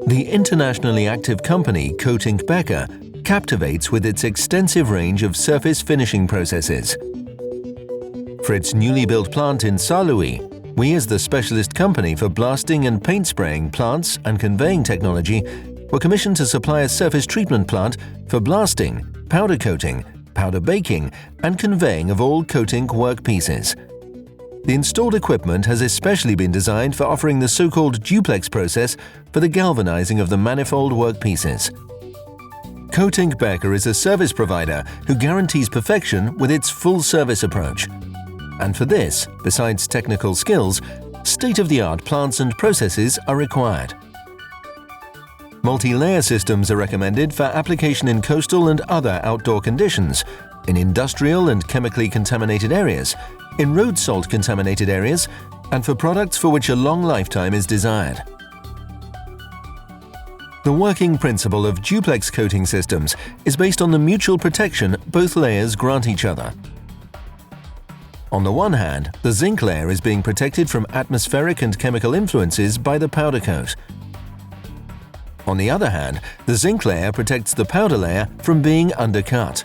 The internationally active company Coatinc Becker captivates with its extensive range of surface finishing processes. For its newly built plant in Saarlouis, we as the specialist company for blasting and paint spraying plants and conveying technology were commissioned to supply a surface treatment plant for blasting, powder coating, powder baking and conveying of all Coatinc workpieces. The installed equipment has especially been designed for offering the so-called duplex process for the galvanizing of the manifold workpieces. Coatinc Becker is a service provider who guarantees perfection with its full service approach. And for this, besides technical skills, state-of-the-art plants and processes are required. Multi-layer systems are recommended for application in coastal and other outdoor conditions, in industrial and chemically contaminated areas, in road salt contaminated areas, and for products for which a long lifetime is desired. The working principle of duplex coating systems is based on the mutual protection both layers grant each other. On the one hand, the zinc layer is being protected from atmospheric and chemical influences by the powder coat. On the other hand, the zinc layer protects the powder layer from being undercut.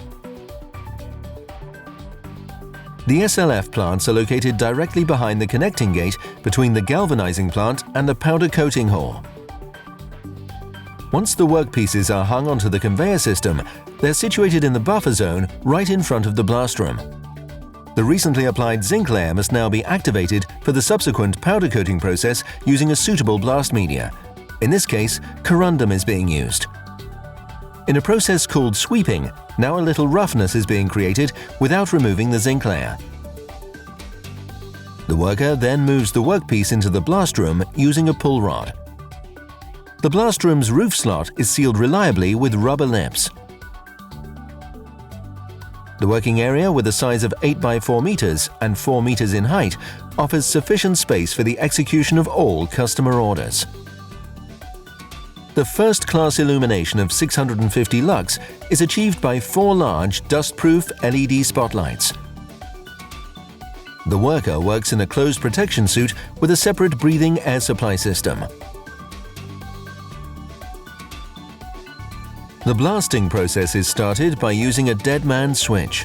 The SLF plants are located directly behind the connecting gate between the galvanizing plant and the powder coating hall. Once the workpieces are hung onto the conveyor system, they're situated in the buffer zone right in front of the blast room. The recently applied zinc layer must now be activated for the subsequent powder coating process using a suitable blast media. In this case, corundum is being used. In a process called sweeping, now a little roughness is being created without removing the zinc layer. The worker then moves the workpiece into the blast room using a pull rod. The blast room's roof slot is sealed reliably with rubber lips. The working area, with a size of 8 by 4 meters and 4 meters in height, offers sufficient space for the execution of all customer orders. The first-class illumination of 650 lux is achieved by 4 large dust-proof LED spotlights. The worker works in a closed protection suit with a separate breathing air supply system. The blasting process is started by using a dead man switch.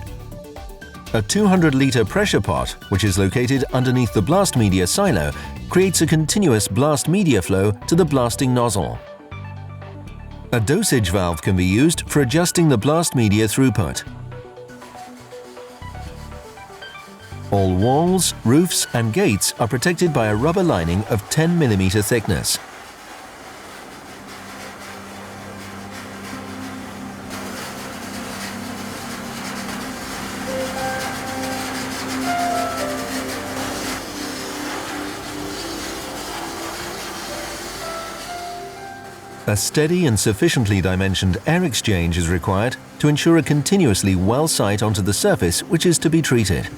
A 200-liter pressure pot, which is located underneath the blast media silo, creates a continuous blast media flow to the blasting nozzle. A dosage valve can be used for adjusting the blast media throughput. All walls, roofs and gates are protected by a rubber lining of 10 mm thickness. A steady and sufficiently dimensioned air exchange is required to ensure a continuously well sight onto the surface which is to be treated.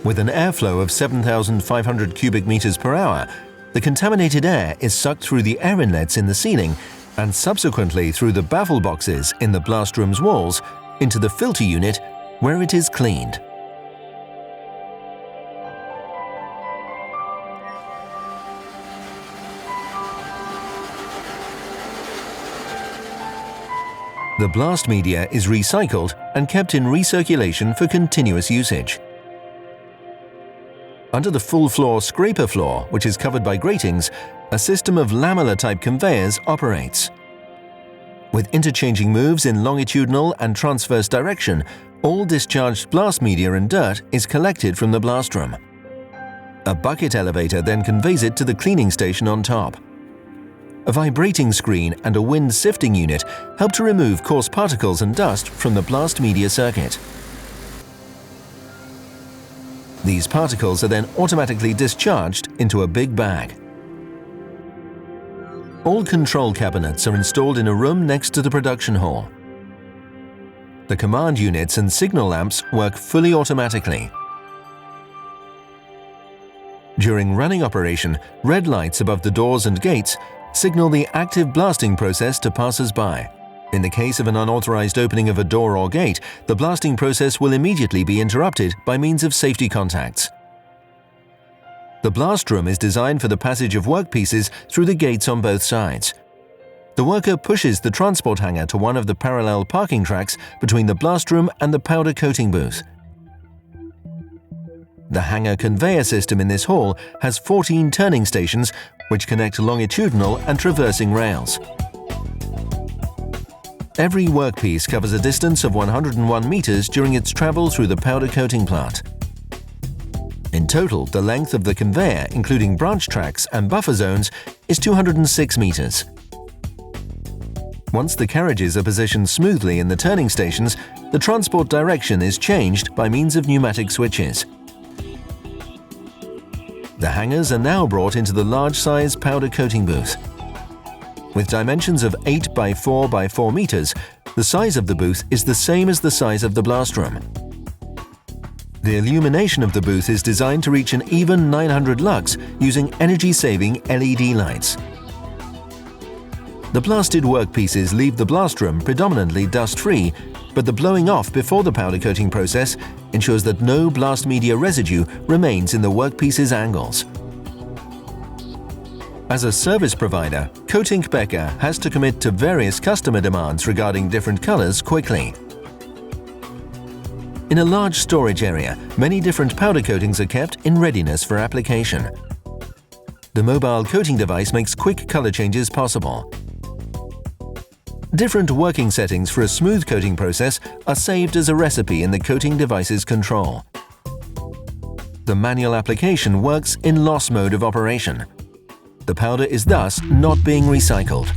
With an airflow of 7,500 cubic meters per hour, the contaminated air is sucked through the air inlets in the ceiling and subsequently through the baffle boxes in the blast room's walls into the filter unit where it is cleaned. The blast media is recycled and kept in recirculation for continuous usage. Under the full-floor scraper floor, which is covered by gratings, a system of lamellar-type conveyors operates. With interchanging moves in longitudinal and transverse direction, all discharged blast media and dirt is collected from the blast room. A bucket elevator then conveys it to the cleaning station on top. A vibrating screen and a wind sifting unit help to remove coarse particles and dust from the blast media circuit. These particles are then automatically discharged into a big bag. All control cabinets are installed in a room next to the production hall. The command units and signal lamps work fully automatically. During running operation, red lights above the doors and gates signal the active blasting process to passers-by. In the case of an unauthorized opening of a door or gate, the blasting process will immediately be interrupted by means of safety contacts. The blast room is designed for the passage of workpieces through the gates on both sides. The worker pushes the transport hanger to one of the parallel parking tracks between the blast room and the powder coating booth. The hanger conveyor system in this hall has 14 turning stations which connect longitudinal and traversing rails. Every workpiece covers a distance of 101 meters during its travel through the powder coating plant. In total, the length of the conveyor, including branch tracks and buffer zones, is 206 meters. Once the carriages are positioned smoothly in the turning stations, the transport direction is changed by means of pneumatic switches. The hangers are now brought into the large-size powder coating booth. With dimensions of 8 by 4 by 4 meters, the size of the booth is the same as the size of the blast room. The illumination of the booth is designed to reach an even 900 lux using energy-saving LED lights. The blasted workpieces leave the blast room predominantly dust-free, but the blowing off before the powder coating process ensures that no blast media residue remains in the workpiece's angles. As a service provider, Coatinc Becker has to commit to various customer demands regarding different colors quickly. In a large storage area, many different powder coatings are kept in readiness for application. The mobile coating device makes quick color changes possible. Different working settings for a smooth coating process are saved as a recipe in the coating device's control. The manual application works in loss mode of operation. The powder is thus not being recycled.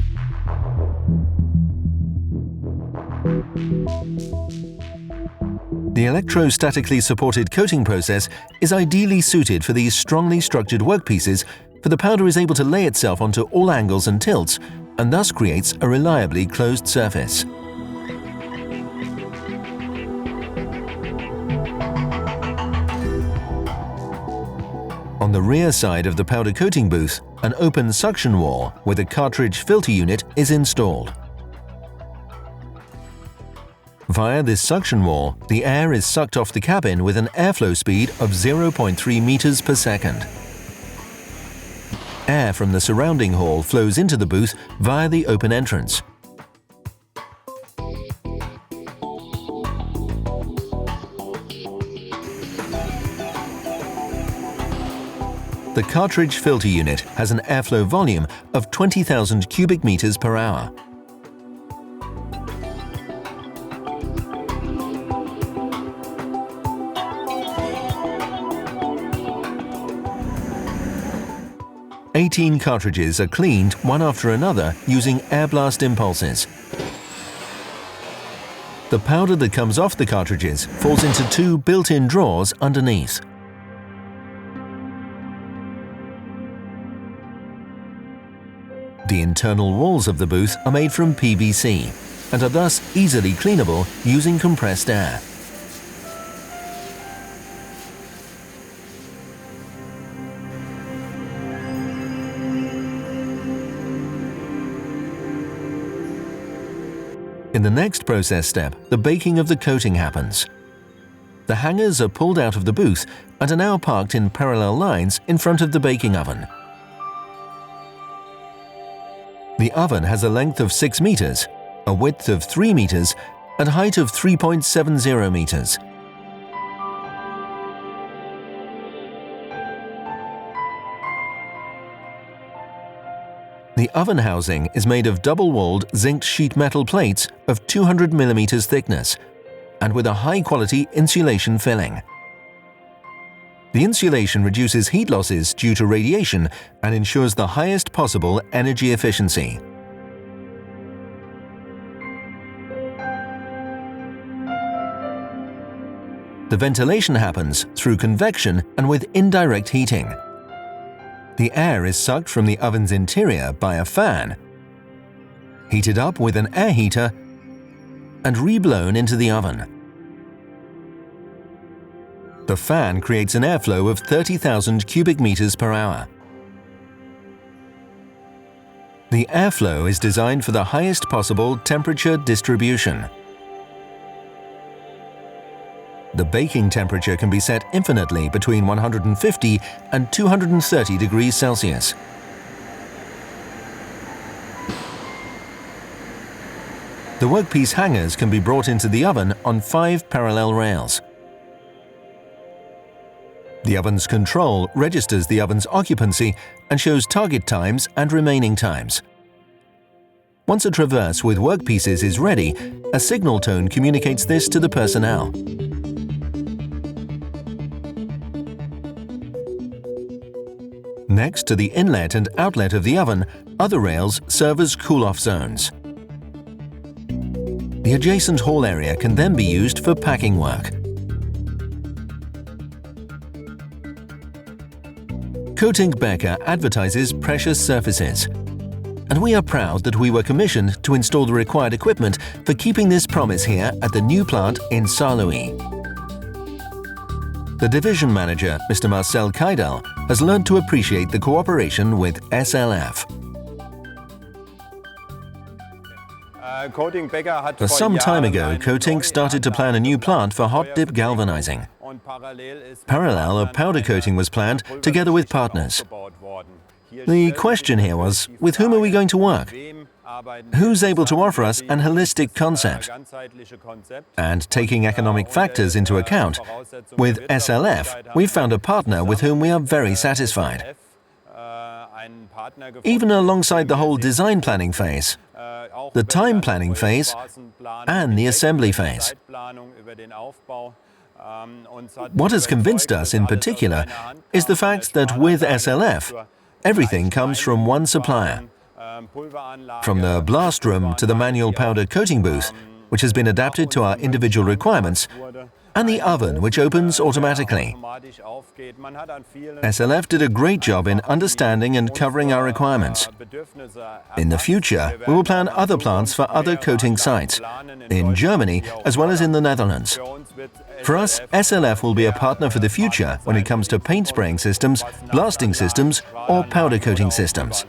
The electrostatically supported coating process is ideally suited for these strongly structured workpieces, for the powder is able to lay itself onto all angles and tilts, and thus creates a reliably closed surface. On the rear side of the powder coating booth, an open suction wall with a cartridge filter unit is installed. Via this suction wall, the air is sucked off the cabin with an airflow speed of 0.3 meters per second. Air from the surrounding hall flows into the booth via the open entrance. The cartridge filter unit has an airflow volume of 20,000 cubic meters per hour. "18 cartridges are cleaned one after another using air blast impulses. The powder that comes off the cartridges falls into 2 built-in drawers underneath. The internal walls of the booth are made from PVC and are thus easily cleanable using compressed air. In the next process step, the baking of the coating happens. The hangers are pulled out of the booth and are now parked in parallel lines in front of the baking oven. The oven has a length of 6 meters, a width of 3 meters, and a height of 3.70 meters. The oven housing is made of double-walled zinced sheet metal plates of 200 mm thickness and with a high-quality insulation filling. The insulation reduces heat losses due to radiation and ensures the highest possible energy efficiency. The ventilation happens through convection and with indirect heating. The air is sucked from the oven's interior by a fan, heated up with an air heater, and reblown into the oven. The fan creates an airflow of 30,000 cubic meters per hour. The airflow is designed for the highest possible temperature distribution. The baking temperature can be set infinitely between 150 and 230 degrees Celsius. The workpiece hangers can be brought into the oven on 5 parallel rails. The oven's control registers the oven's occupancy and shows target times and remaining times. Once a traverse with workpieces is ready, a signal tone communicates this to the personnel. Next to the inlet and outlet of the oven, other rails serve as cool-off zones. The adjacent hall area can then be used for packing work. Coatinc Becker advertises precious surfaces, and we are proud that we were commissioned to install the required equipment for keeping this promise here at the new plant in Saarlouis. The division manager, Mr. Marcel Keidel, has learned to appreciate the cooperation with SLF. For some time ago, Coatinc started to plan a new plant for hot dip galvanizing. Parallel, a powder coating was planned together with partners. The question here was, with whom are we going to work? Who's able to offer us an holistic concept? And taking economic factors into account, with SLF, we've found a partner with whom we are very satisfied. Even alongside the whole design planning phase, the time planning phase, and the assembly phase. What has convinced us in particular is the fact that with SLF, everything comes from one supplier. From the blast room to the manual powder coating booth, which has been adapted to our individual requirements, and the oven, which opens automatically. SLF did a great job in understanding and covering our requirements. In the future, we will plan other plants for other coating sites, in Germany as well as in the Netherlands. For us, SLF will be a partner for the future when it comes to paint spraying systems, blasting systems, or powder coating systems.